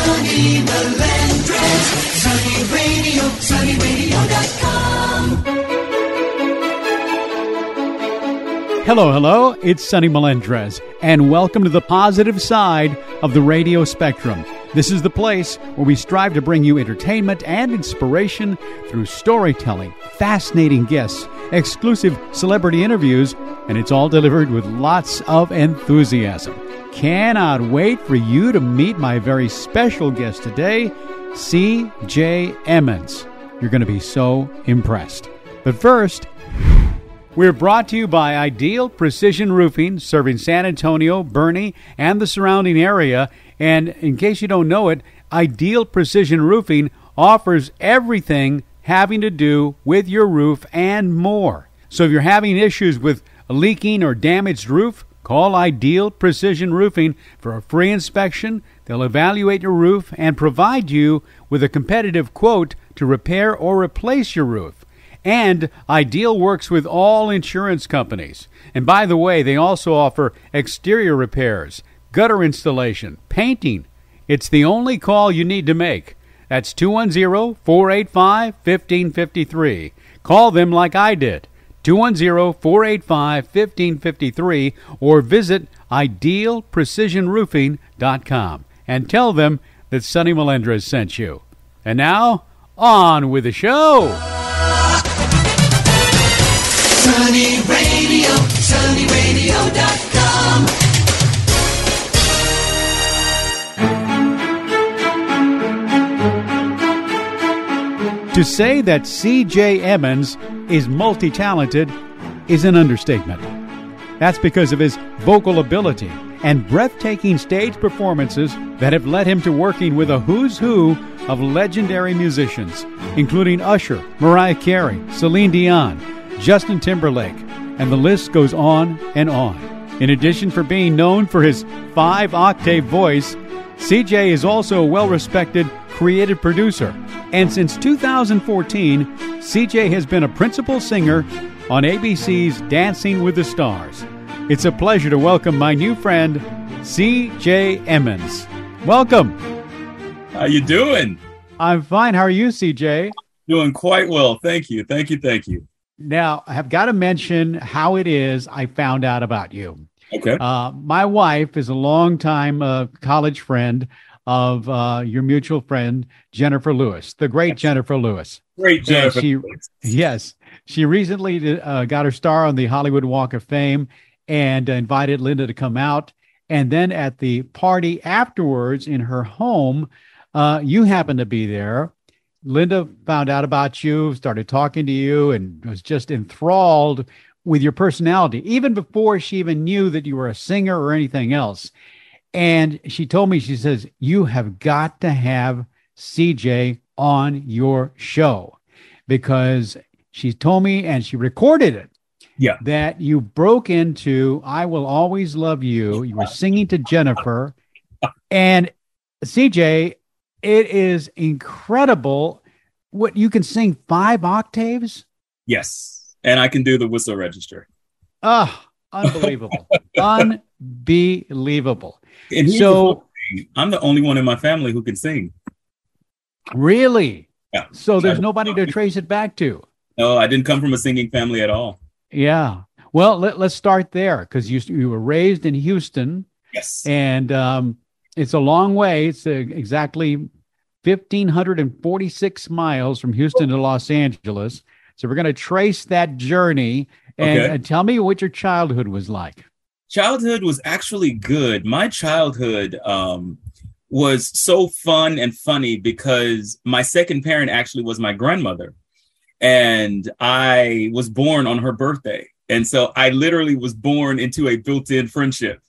Sonny Melendrez, Sonny Radio, SonnyRadio.com. Hello, it's Sonny Melendrez, and welcome to the positive side of the radio spectrum. This is the place where we strive to bring you entertainment and inspiration through storytelling, fascinating guests, exclusive celebrity interviews, and it's all delivered with lots of enthusiasm. Cannot wait for you to meet my very special guest today, CJ Emmons. You're going to be so impressed. But first, we're brought to you by Ideal Precision Roofing, serving San Antonio, Bernie, and the surrounding area. And in case you don't know it, Ideal Precision Roofing offers everything having to do with your roof and more. So if you're having issues with a leaking or damaged roof, call Ideal Precision Roofing for a free inspection. They'll evaluate your roof and provide you with a competitive quote to repair or replace your roof. And Ideal works with all insurance companies. And by the way, they also offer exterior repairs, gutter installation, painting. It's the only call you need to make. That's 210-485-1553. Call them like I did. 210-485-1553 or visit idealprecisionroofing.com and tell them that Sonny Melendrez sent you. And now, on with the show. Sonny Radio, SonnyRadio.com. To say that CJ Emmons is multi-talented is an understatement. That's because of his vocal ability and breathtaking stage performances that have led him to working with a who's who of legendary musicians, including Usher, Mariah Carey, Celine Dion, Justin Timberlake, and the list goes on and on. In addition for being known for his 5-octave voice, CJ is also a well-respected creative producer. And since 2014, CJ has been a principal singer on ABC's Dancing with the Stars. It's a pleasure to welcome my new friend, CJ Emmons. Welcome. How you doing? I'm fine. How are you, CJ? Doing quite well. Thank you. Now, I have got to mention how it is I found out about you. Okay. My wife is a longtime college friend of your mutual friend, Jennifer Lewis, the great Jennifer Lewis. Great Jennifer. Yes. She recently got her star on the Hollywood Walk of Fame and invited Linda to come out. And then at the party afterwards in her home, you happened to be there. Linda found out about you, started talking to you, and was just enthralled with your personality, even before she even knew that you were a singer or anything else. And she told me, she says, you have got to have CJ on your show, because she told me, and she recorded it, that you broke into I Will Always Love You. You were singing to Jennifer. And CJ, it is incredible what you can sing 5 octaves. Yes. And I can do the whistle register. Oh, unbelievable. Unbelievable. And so I'm the only one in my family who can sing. Really? Yeah. So there's nobody to trace it back to. No, I didn't come from a singing family at all. Yeah. Well, let's start there, because you were raised in Houston. Yes. And it's a long way. It's exactly 1,546 miles from Houston to Los Angeles. So we're going to trace that journey. And tell me what your childhood was like. Childhood was actually good. My childhood was so fun and funny because my second parent actually was my grandmother. And I was born on her birthday. And so I literally was born into a built-in friendship.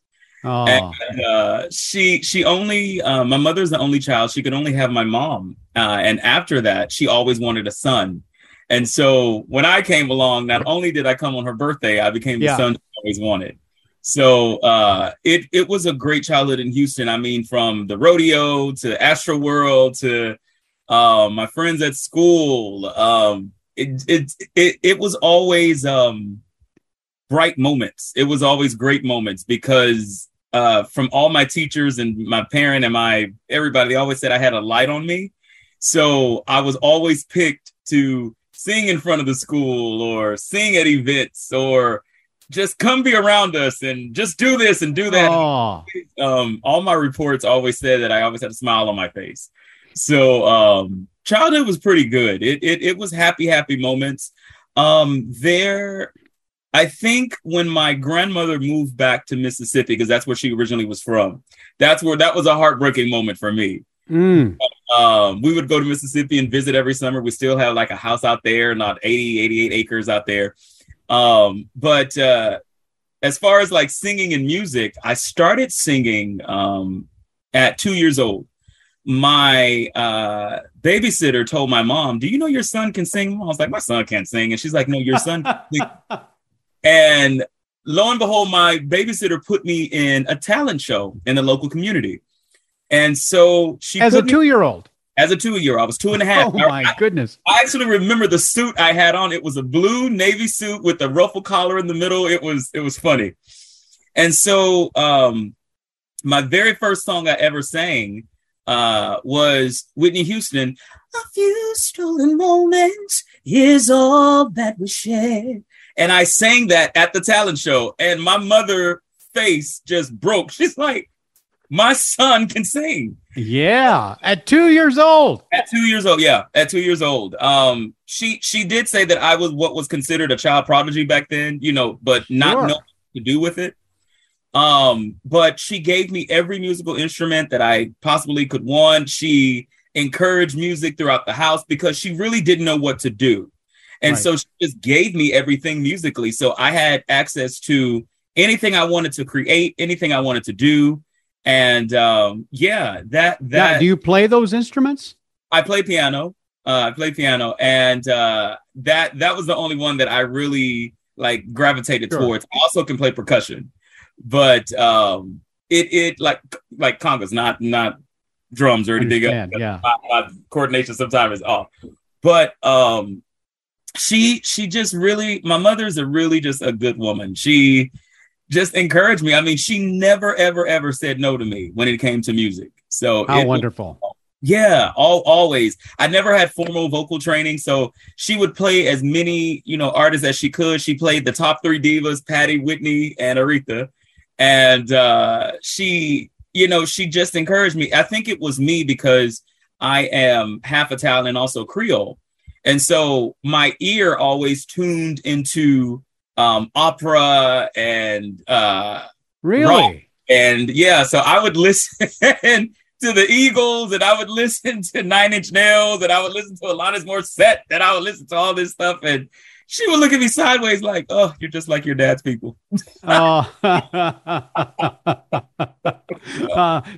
Oh. And she only, my mother's the only child. She could only have my mom. And after that, she always wanted a son. And so when I came along, not only did I come on her birthday, I became the son she always wanted. So it was a great childhood in Houston. I mean, from the rodeo to Astro World to my friends at school. It was always bright moments. It was always great moments because from all my teachers and my parent and everybody, they always said I had a light on me. So I was always picked to sing in front of the school or sing at events or just come be around us and just do this and do that. Oh. All my reports always said that I always had a smile on my face. So childhood was pretty good. It was happy moments. I think when my grandmother moved back to Mississippi, because that's where she originally was from, that was a heartbreaking moment for me. We would go to Mississippi and visit every summer. We still have like a house out there, not 88 acres out there. But as far as like singing and music, I started singing at 2 years old. My babysitter told my mom, "Do you know your son can sing?" I was like, "My son can't sing." And she's like, "No, your son can sing." And lo and behold, my babysitter put me in a talent show in the local community. And so she as a 2-year-old. As a 2-year-old, I was 2.5. Oh my goodness. I actually remember the suit I had on. It was a blue Navy suit with a ruffle collar in the middle. It was funny. And so my very first song I ever sang was Whitney Houston. A few stolen moments is all that we shared. And I sang that at the talent show, and my mother's face just broke. She's like, "My son can sing." Yeah, at 2 years old. At 2 years old, yeah, at 2 years old. She did say that I was what was considered a child prodigy back then, but not knowing what to do with it. But she gave me every musical instrument that I possibly could want. She encouraged music throughout the house because she really didn't know what to do. And so she just gave me everything musically. So I had access to anything I wanted to create, anything I wanted to do. And now, do you play those instruments? I play piano. And that was the only one that I really like gravitated towards. I also can play percussion, but it like congas, not drums or anything else. Yeah. My coordination sometimes is off. But she just really, my mother's really just a good woman. She just encouraged me. I mean, she never, ever said no to me when it came to music. So how wonderful. Always. I never had formal vocal training. So she would play as many, artists as she could. She played the top 3 divas, Patty, Whitney, and Aretha. And she just encouraged me. I think it was me because I am half Italian and also Creole. And so my ear always tuned into opera and really rock. And so I would listen to the Eagles, and I would listen to 9 Inch Nails, and I would listen to Alanis Morissette, and I would listen to all this stuff, and she would look at me sideways like, "Oh, you're just like your dad's people."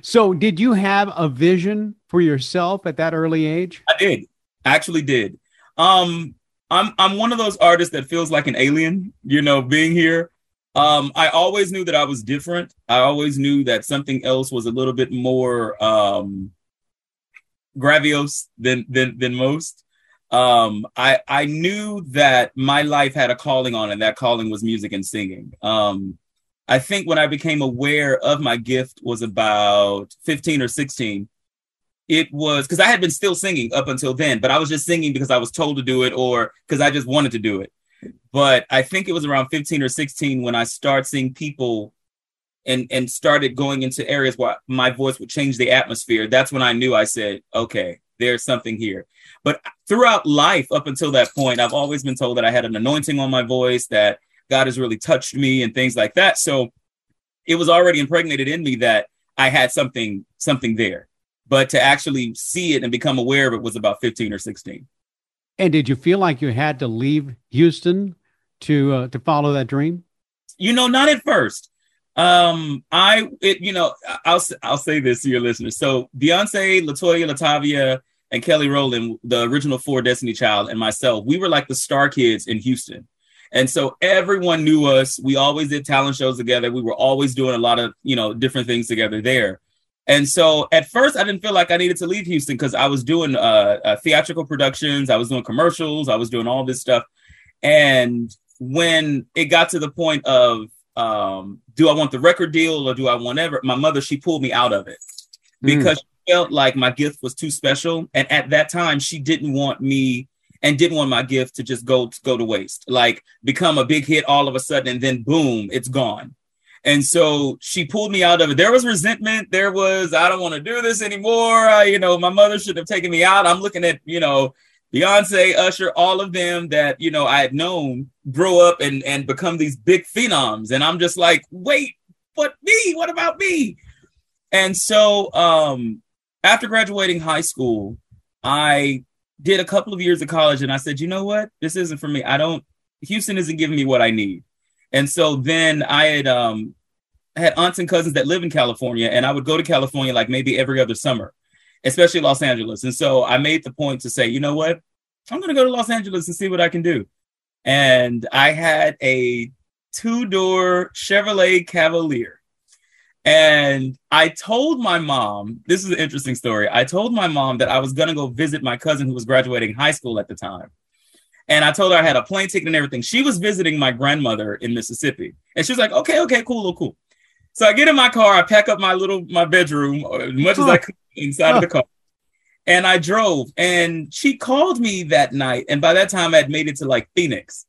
So did you have a vision for yourself at that early age? I did. I actually did. I'm one of those artists that feels like an alien, being here. I always knew that I was different. I always knew that something else was a little bit more grandiose than most. I knew that my life had a calling on it, and that calling was music and singing. I think when I became aware of my gift was about 15 or 16. It was because I had been still singing up until then, but I was just singing because I was told to do it or because I just wanted to do it. But I think it was around 15 or 16 when I started seeing people and started going into areas where my voice would change the atmosphere. That's when I knew. I said, okay, there's something here. But throughout life, up until that point, I've always been told that I had an anointing on my voice, that God has really touched me and things like that. So it was already impregnated in me that I had something there. But to actually see it and become aware of it was about 15 or 16. And did you feel like you had to leave Houston to follow that dream? Not at first. I'll say this to your listeners. So Beyonce, LaToya, Latavia, and Kelly Rowland, the original 4 Destiny Child, and myself, we were like the star kids in Houston. And so everyone knew us. We always did talent shows together. We were always doing a lot of, different things together there. And so at first I didn't feel like I needed to leave Houston because I was doing theatrical productions. I was doing commercials. I was doing all this stuff. And when it got to the point of do I want the record deal or do I want ever? My mother, she pulled me out of it because she felt like my gift was too special. And at that time, she didn't want me and didn't want my gift to just go to waste, like become a big hit all of a sudden and then boom, it's gone. And so she pulled me out of it. There was resentment. There was, I don't want to do this anymore. My mother should have taken me out. I'm looking at, Beyonce, Usher, all of them that, I had known grow up and become these big phenoms. And I'm just like, wait, but me? What about me? And so after graduating high school, I did a couple of years of college and I said, you know what? This isn't for me. Houston isn't giving me what I need. And so then I had aunts and cousins that live in California, and I would go to California like maybe every other summer, especially Los Angeles. And so I made the point to say, you know what? I'm going to go to Los Angeles and see what I can do. And I had a 2-door Chevrolet Cavalier. And I told my mom, this is an interesting story. I told my mom that I was going to go visit my cousin who was graduating high school at the time. And I told her I had a plane ticket and everything. She was visiting my grandmother in Mississippi. And she was like, okay, cool. So I get in my car, I pack up my bedroom as much as I could inside of the car. And I drove. And she called me that night. And by that time, I had made it to like Phoenix.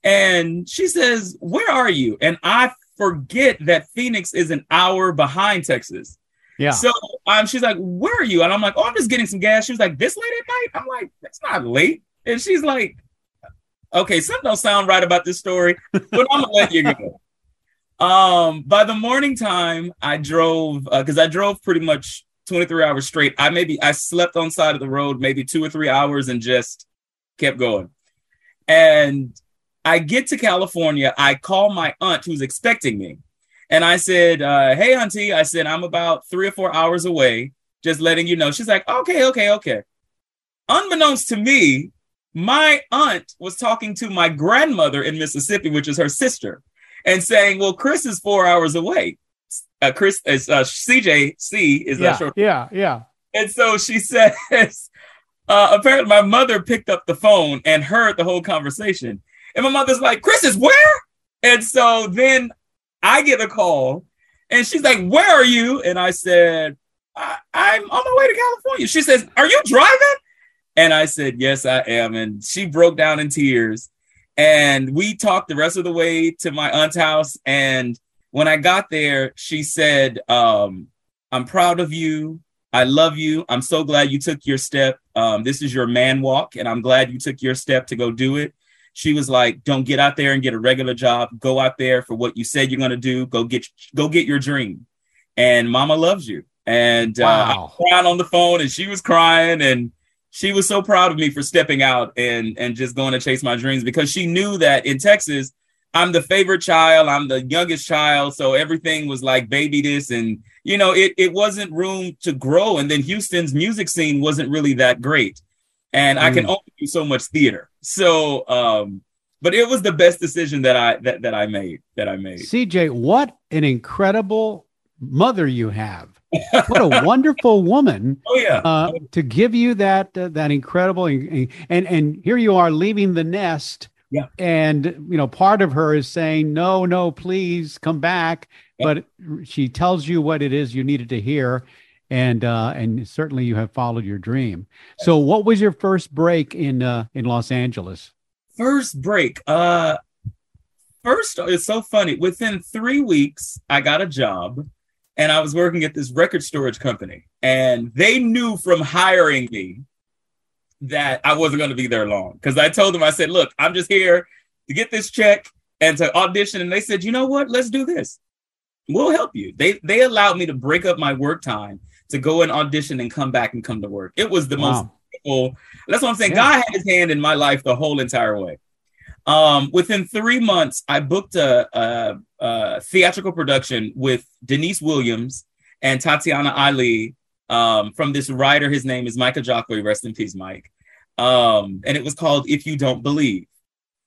And she says, where are you? And I forget that Phoenix is an hour behind Texas. Yeah. So she's like, where are you? And I'm like, I'm just getting some gas. She was like, this late at night? I'm like, that's not late. And she's like, okay, something don't sound right about this story, but I'm gonna let you go. By the morning time, I drove because I drove pretty much 23 hours straight. I slept on side of the road maybe 2 or 3 hours and just kept going. And I get to California. I call my aunt who's expecting me, and I said, "Hey, auntie," I said, "I'm about 3 or 4 hours away. Just letting you know." She's like, "Okay." Unbeknownst to me, my aunt was talking to my grandmother in Mississippi, which is her sister, and saying, well, Chris is 4 hours away. Chris is CJ is that short? Yeah. And so she says, apparently my mother picked up the phone and heard the whole conversation. And my mother's like, Chris is where? And so then I get a call and she's like, where are you? And I said, I'm on my way to California. She says, are you driving? And I said, yes, I am. And she broke down in tears. And we talked the rest of the way to my aunt's house. And when I got there, she said, I'm proud of you. I love you. I'm so glad you took your step. This is your man walk. And I'm glad you took your step to go do it. She was like, don't get out there and get a regular job. Go out there for what you said you're going to do. Go get your dream. And mama loves you. And I was crying on the phone and she was crying and she was so proud of me for stepping out and just going to chase my dreams because she knew that in Texas, I'm the favorite child. I'm the youngest child. So everything was like baby this. And, it wasn't room to grow. And then Houston's music scene wasn't really that great. And I can only do so much theater. So, but it was the best decision that I made. CJ, what an incredible mother you have. What a wonderful woman. Oh yeah. To give you that incredible and here you are leaving the nest. Yeah. And part of her is saying, no, please come back. Yeah. But she tells you what it is you needed to hear. And certainly you have followed your dream. Yeah. So what was your first break in Los Angeles? First break. First, it's so funny. Within 3 weeks, I got a job. And I was working at this record storage company. And they knew from hiring me that I wasn't going to be there long. Because I told them, I said, look, I'm just here to get this check and to audition. And they said, you know what? Let's do this. We'll help you. They allowed me to break up my work time to go and audition and come back and come to work. It was the most beautiful. That's what I'm saying. Yeah. God had his hand in my life the whole entire way. Within 3 months, I booked a theatrical production with Denise Williams and Tatiana Ali from this writer. His name is Micah Jockway. Rest in peace, Mike. And it was called If You Don't Believe.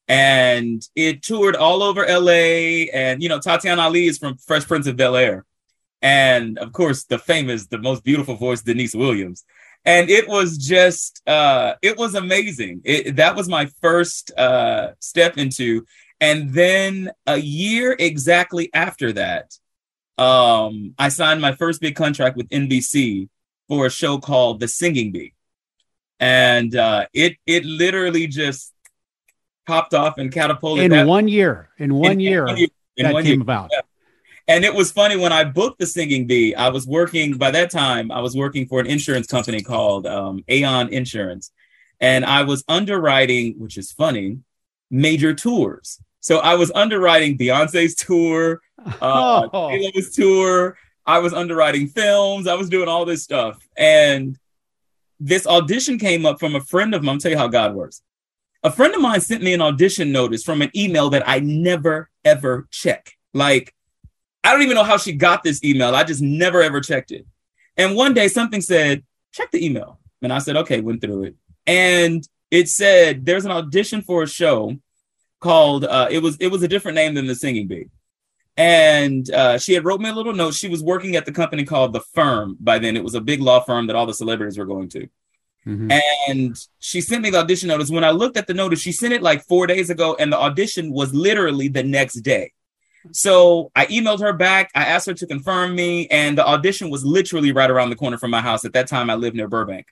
And it toured all over LA. And, Tatiana Ali is from Fresh Prince of Bel-Air. And, of course, the most beautiful voice, Denise Williams. And it was just, it was amazing. That was my first step into. And then a year exactly after that, I signed my first big contract with NBC for a show called The Singing Bee. And it literally just popped off and catapulted in 1 year. In one year, that came about. Yeah. And it was funny, when I booked The Singing Bee, I was working for an insurance company called Aon Insurance. And I was underwriting, which is funny, major tours. So I was underwriting Beyonce's tour, Taylor's tour. I was underwriting films. I was doing all this stuff. And this audition came up from a friend of mine. I'll tell you how God works. A friend of mine sent me an audition notice from an email that I never, ever check. Like, I don't even know how she got this email. I just never, ever checked it. And one day something said, check the email. And I said, okay, went through it. And it said, there's an audition for a show called, it was a different name than The Singing Bee. And she had wrote me a little note. She was working at the company called The Firm by then. It was a big law firm that all the celebrities were going to. Mm-hmm. And she sent me the audition notice. When I looked at the notice, she sent it like 4 days ago, and the audition was literally the next day. So I emailed her back. I asked her to confirm me, and the audition was literally right around the corner from my house. At that time, I lived near Burbank.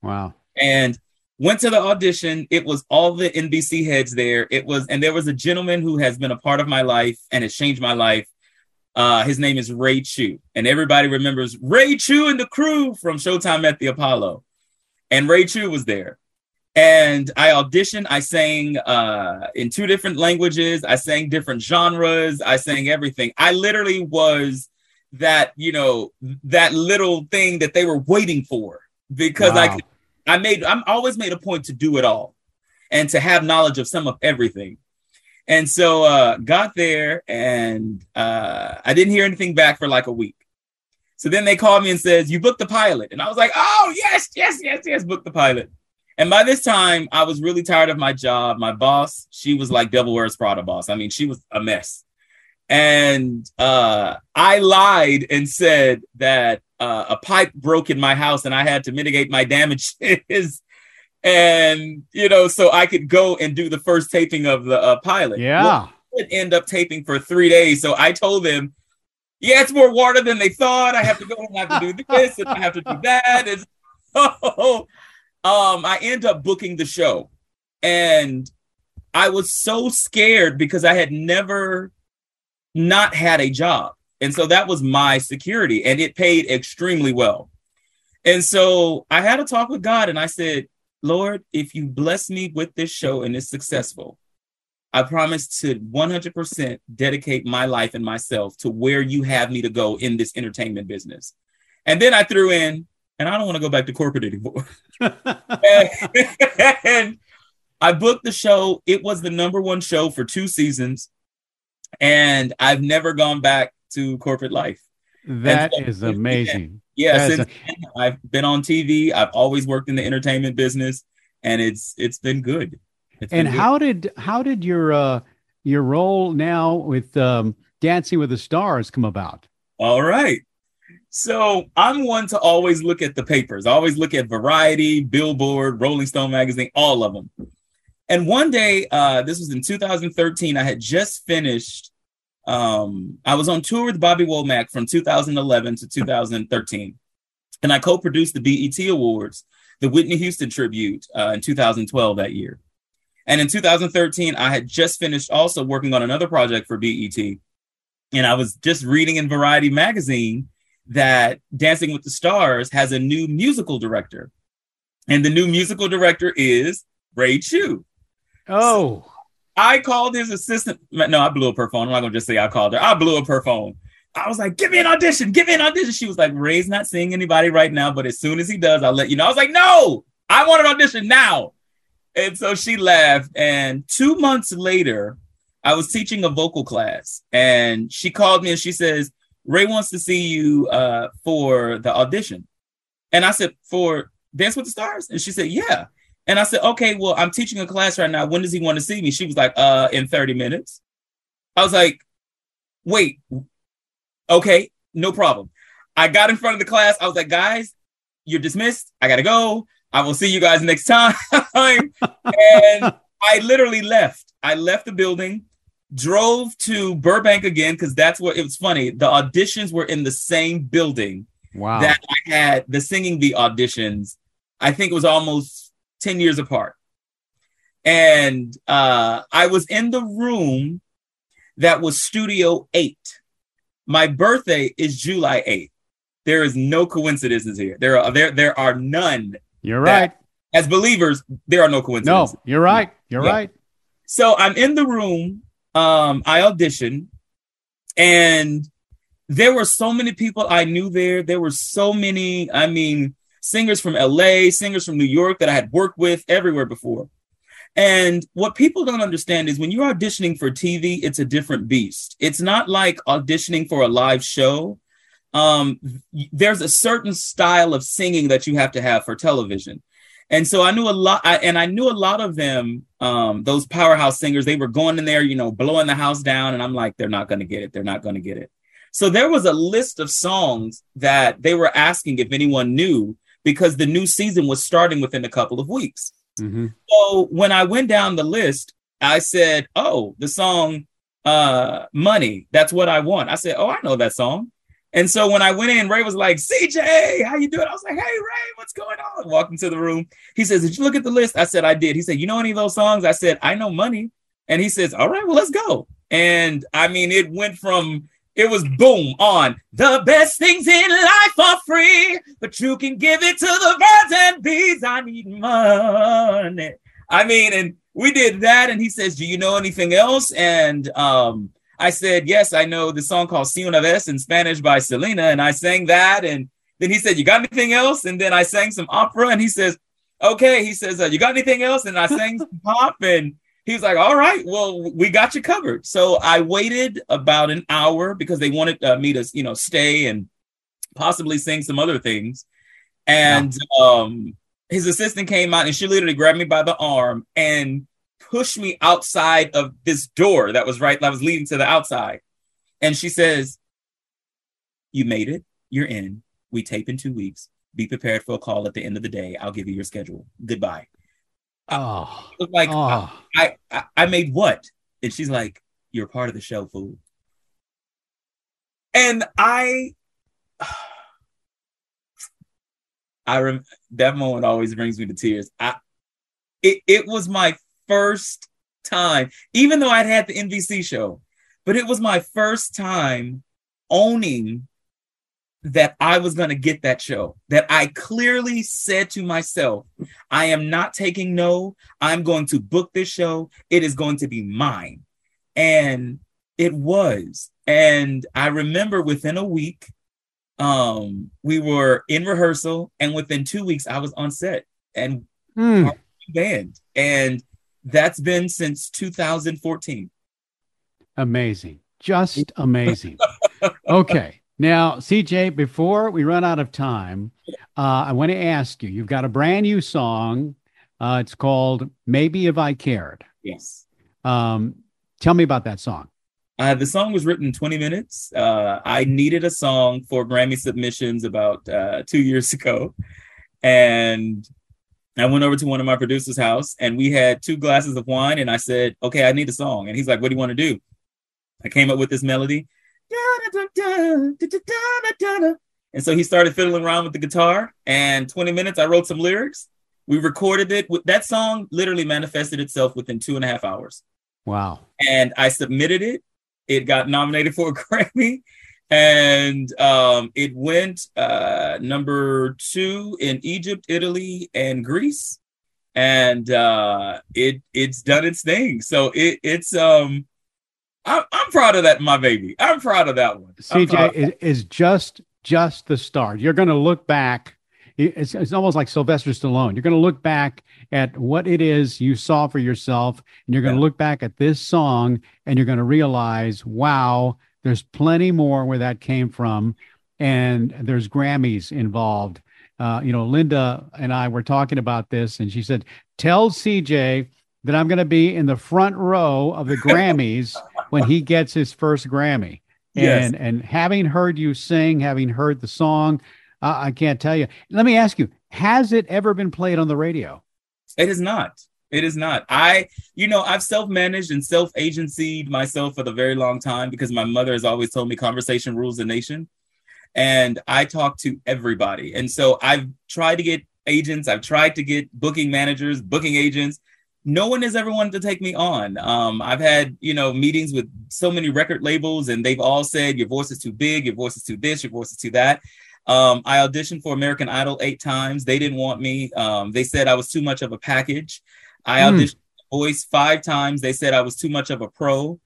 Wow. And went to the audition. It was all the NBC heads there. And there was a gentleman who has been a part of my life and has changed my life. His name is Ray Chu. And everybody remembers Ray Chu and the crew from Showtime at the Apollo. And Ray Chu was there. And I auditioned. I sang in 2 different languages. I sang different genres. I sang everything. I literally was that little thing that they were waiting for, because wow. I'm always made a point to do it all and to have knowledge of some of everything. And so got there, and I didn't hear anything back for like a week. So then they called me and says, you booked the pilot. And I was like, oh, yes, booked the pilot. And by this time, I was really tired of my job. My boss, she was like Devil Wears Prada boss. I mean, she was a mess. And I lied and said that a pipe broke in my house and I had to mitigate my damages. And, so I could go and do the first taping of the pilot. Yeah. Well, I would end up taping for 3 days. So I told them, yeah, it's more water than they thought. I have to go and I have to do this and I have to do that. And so I end up booking the show. And I was so scared because I had never not had a job. And so that was my security, and it paid extremely well. And so I had a talk with God, and I said, Lord, if you bless me with this show and it's successful, I promise to 100% dedicate my life and myself to where you have me to go in this entertainment business. And then I threw in, and I don't want to go back to corporate anymore. And I booked the show. It was the #1 show for 2 seasons. And I've never gone back to corporate life. That is amazing. Yeah, since then, I've been on TV. I've always worked in the entertainment business, and it's been good. How did your role now with Dancing with the Stars come about? All right. So I'm one to always look at the papers. I always look at Variety, Billboard, Rolling Stone magazine, all of them. And one day, this was in 2013, I had just finished. I was on tour with Bobby Womack from 2011 to 2013. And I co-produced the BET Awards, the Whitney Houston tribute in 2012 that year. And in 2013, I had just finished also working on another project for BET. And I was just reading in Variety magazine that Dancing with the Stars has a new musical director. And the new musical director is Ray Chu. Oh. So I called his assistant. No, I blew up her phone. I'm not going to just say I called her. I blew up her phone. I was like, give me an audition. She was like, Ray's not seeing anybody right now, but as soon as he does, I'll let you know. I was like, no, I want an audition now. And so she laughed. And 2 months later, I was teaching a vocal class. And she called me and she says, Ray wants to see you for the audition. And I said, for Dance with the Stars? And she said, yeah. And I said, okay, well, I'm teaching a class right now. When does he want to see me? She was like, in 30 minutes. I was like, wait, okay, no problem. I got in front of the class. I was like, guys, you're dismissed. I got to go. I will see you guys next time. And I literally left. I left the building. drove to Burbank again because that's what it was funny. The auditions were in the same building that I had the singing the auditions. I think it was almost 10 years apart. And I was in the room that was Studio 8. My birthday is July 8th. There is no coincidences here. There are none. You're right. As believers, there are no coincidences. No, you're right. You're right. So I'm in the room. I auditioned, and there were so many people I knew there. There were so many, singers from LA, singers from New York that I had worked with everywhere before. And what people don't understand is when you're auditioning for TV, it's a different beast. It's not like auditioning for a live show. There's a certain style of singing that you have to have for television. And so I knew a lot, I knew a lot of them, those powerhouse singers. They were going in there, blowing the house down. And I'm like, they're not going to get it. They're not going to get it. So there was a list of songs that they were asking if anyone knew, because the new season was starting within a couple of weeks. Mm-hmm. So when I went down the list, I said, oh, the song Money, That's What I Want. I said, oh, I know that song. And so when I went in, Ray was like, CJ, how you doing? I was like, hey, Ray, what's going on? Walked into the room. He says, did you look at the list? I said, I did. He said, you know any of those songs? I said, I know Money. And he says, all right, well, let's go. And it went from, it was boom on. The best things in life are free, but you can give it to the birds and bees. I need money. And we did that. And he says, do you know anything else? And I said, yes, I know the song called Si Una Vez in Spanish by Selena. And I sang that. And then he said, you got anything else? And then I sang some opera. And he says, okay. He says, you got anything else? And I sang some pop. And he was like, all right, well, we got you covered. So I waited about an hour because they wanted me to, stay and possibly sing some other things. And his assistant came out and she literally grabbed me by the arm and pushed me outside of this door that was leading to the outside. And she says, you made it. You're in. We tape in 2 weeks. Be prepared for a call at the end of the day. I'll give you your schedule. Goodbye. I was like, I made what? And she's like, you're part of the show, fool. And that moment always brings me to tears. It was my first time, even though I'd had the NBC show, but it was my first time owning that I was going to get that show, that I clearly said to myself, I am not taking no, I'm going to book this show. It is going to be mine. And it was. And I remember within a week, we were in rehearsal, and within 2 weeks I was on set and band. And that's been since 2014. Amazing. Just amazing. Okay. Now, CJ, before we run out of time, I want to ask you, you've got a brand new song. It's called Maybe If I Cared. Yes. Tell me about that song. The song was written in 20 minutes. I needed a song for Grammy submissions about 2 years ago. And I went over to one of my producers' house and we had 2 glasses of wine. And I said, okay, I need a song. And he's like, what do you want to do? I came up with this melody. And so he started fiddling around with the guitar, and 20 minutes, I wrote some lyrics. We recorded it. That song literally manifested itself within 2.5 hours. Wow. And I submitted it. It got nominated for a Grammy, and it went number 2 in Egypt, Italy, and Greece. And it's done its thing. So it's I'm proud of that, my baby. I'm proud of that one. CJ is just the start. You're going to look back. It's almost like Sylvester Stallone. You're going to look back at what it is you saw for yourself, and you're going to look back at this song, and you're going to realize, wow, there's plenty more where that came from, and there's Grammys involved. Linda and I were talking about this, and she said, tell CJ that I'm going to be in the front row of the Grammys when he gets his first Grammy. Yes. And having heard you sing, having heard the song, I can't tell you. Let me ask you, has it ever been played on the radio? It is not. It is not. I've self-managed and self-agencyed myself for the very long time because my mother has always told me conversation rules the nation. And I talk to everybody. And so I've tried to get agents. I've tried to get booking managers, booking agents. No one has ever wanted to take me on. I've had, meetings with so many record labels, and they've all said, your voice is too big, your voice is too this, your voice is too that. I auditioned for American Idol 8 times. They didn't want me. They said I was too much of a package. I auditioned for Voice 5 times. They said I was too much of a pro.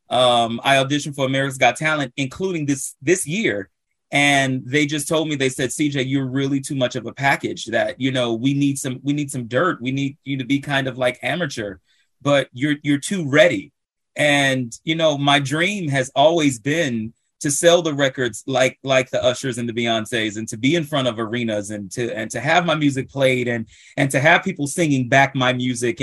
I auditioned for America's Got Talent, including this year. And they just told me, they said, CJ, you're really too much of a package, that, we need some dirt. We need you to be kind of like amateur, but you're too ready. And, my dream has always been to sell the records like the Ushers and the Beyoncés, and to be in front of arenas, and to have my music played, and to have people singing back my music,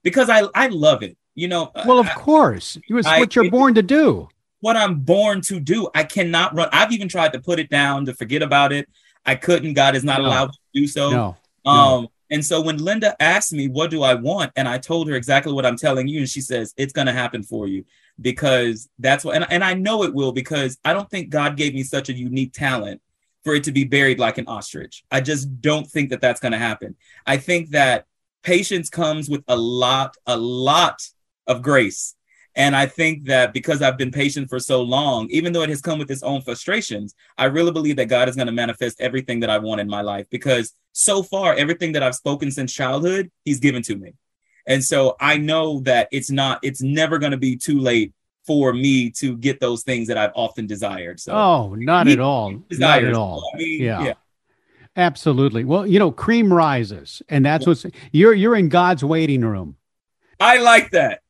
because I love it. Well, of course, it's what you're born to do. What I'm born to do. I cannot run. I've even tried to put it down, to forget about it. I couldn't. God is not allowed to do so. No. And so when Linda asked me, what do I want? And I told her exactly what I'm telling you. And she says, it's going to happen for you, because that's what, and I know it will, because I don't think God gave me such a unique talent for it to be buried like an ostrich. I just don't think that that's going to happen. I think that patience comes with a lot of grace. And I think that because I've been patient for so long, even though it has come with its own frustrations, I really believe that God is going to manifest everything that I want in my life, because so far, everything that I've spoken since childhood, he's given to me. And so I know that it's never going to be too late for me to get those things that I've often desired. So, not at all. Not at all. So, yeah. Absolutely. Well, cream rises, and that's what's, you're in God's waiting room. I like that.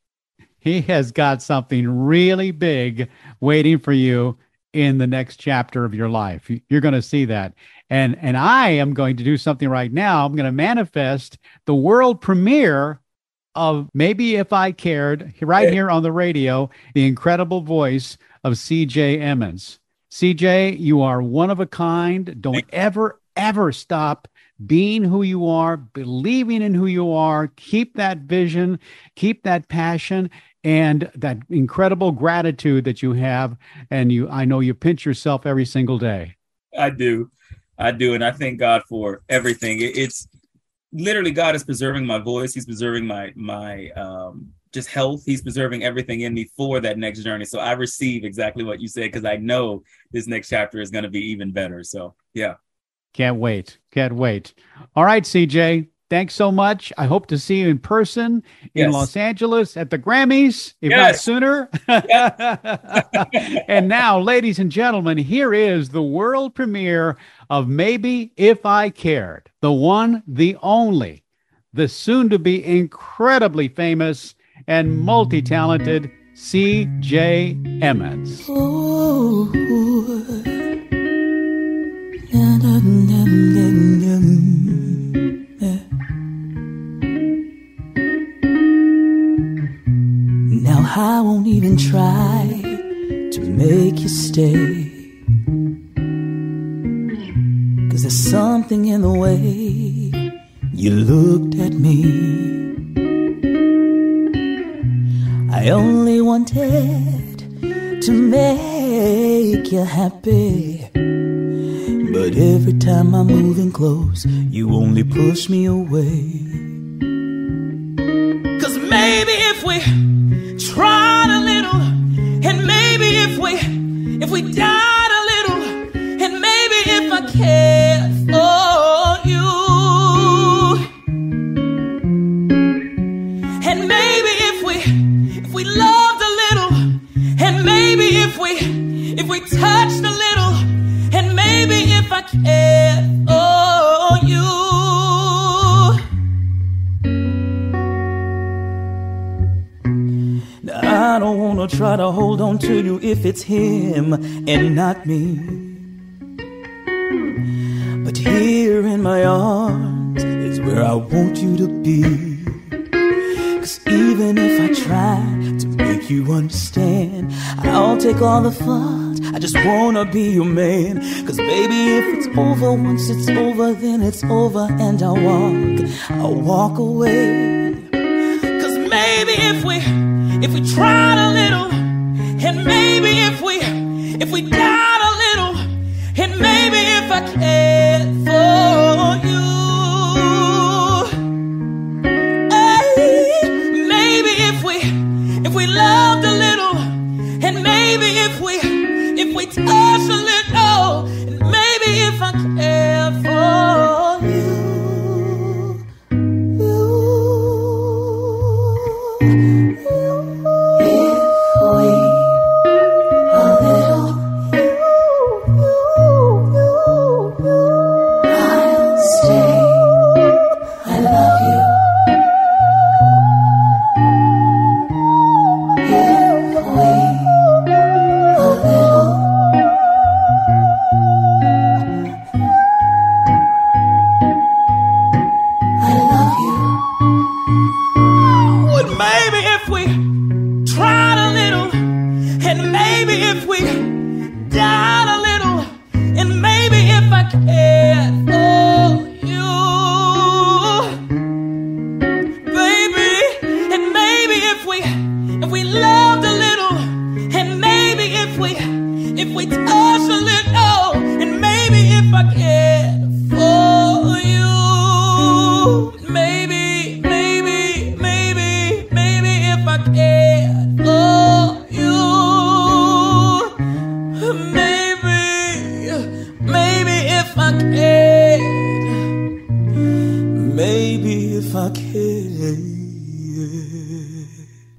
He has got something really big waiting for you in the next chapter of your life. You're going to see that. And I am going to do something right now. I'm going to manifest the world premiere of Maybe If I Cared, right here on the radio, the incredible voice of CJ Emmons. CJ, you are one of a kind. Don't ever stop being who you are, believing in who you are. Keep that vision, keep that passion, and that incredible gratitude that you have. And I know you pinch yourself every single day. I do. And I thank God for everything. It's literally, God is preserving my voice. He's preserving my just health. He's preserving everything in me for that next journey. So I receive exactly what you said, because I know this next chapter is going to be even better. So, yeah. Can't wait. All right, CJ. Thanks so much. I hope to see you in person in Los Angeles at the Grammys, if not sooner. And now, ladies and gentlemen, here is the world premiere of Maybe If I Cared. The one, the only, the soon-to-be incredibly famous and multi-talented CJ Emmons. Oh, now I won't even try to make you stay, 'cause there's something in the way you looked at me. I only wanted to make you happy, but every time I'm moving close, you only push me away. 'Cause maybe if we tried a little, and maybe if we died a little, and maybe if I cared for you, and maybe if we loved a little, and maybe if we touched a little, and maybe if I cared for you. Now I don't wanna try to hold on to you if it's him and not me, but here in my arms is where I want you to be. 'Cause even if I try to make you understand, I'll take all the fault, I just wanna be your man. 'Cause baby, if it's over, once it's over, then it's over, and I'll walk away. maybe if we tried a little, and maybe if we died a little, and maybe if I cared for you, maybe if we loved a little, and maybe if we touched a little, and maybe if I cared for you.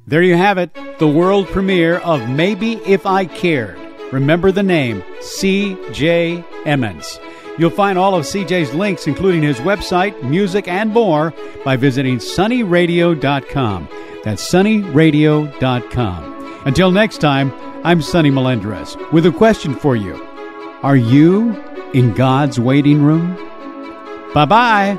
There you have it, the world premiere of Maybe If I Cared. Remember the name, CJ Emmons. You'll find all of CJ's links, including his website, music, and more, by visiting sonnyradio.com. That's sonnyradio.com. Until next time, I'm Sonny Melendrez with a question for you. Are you in God's waiting room? Bye-bye.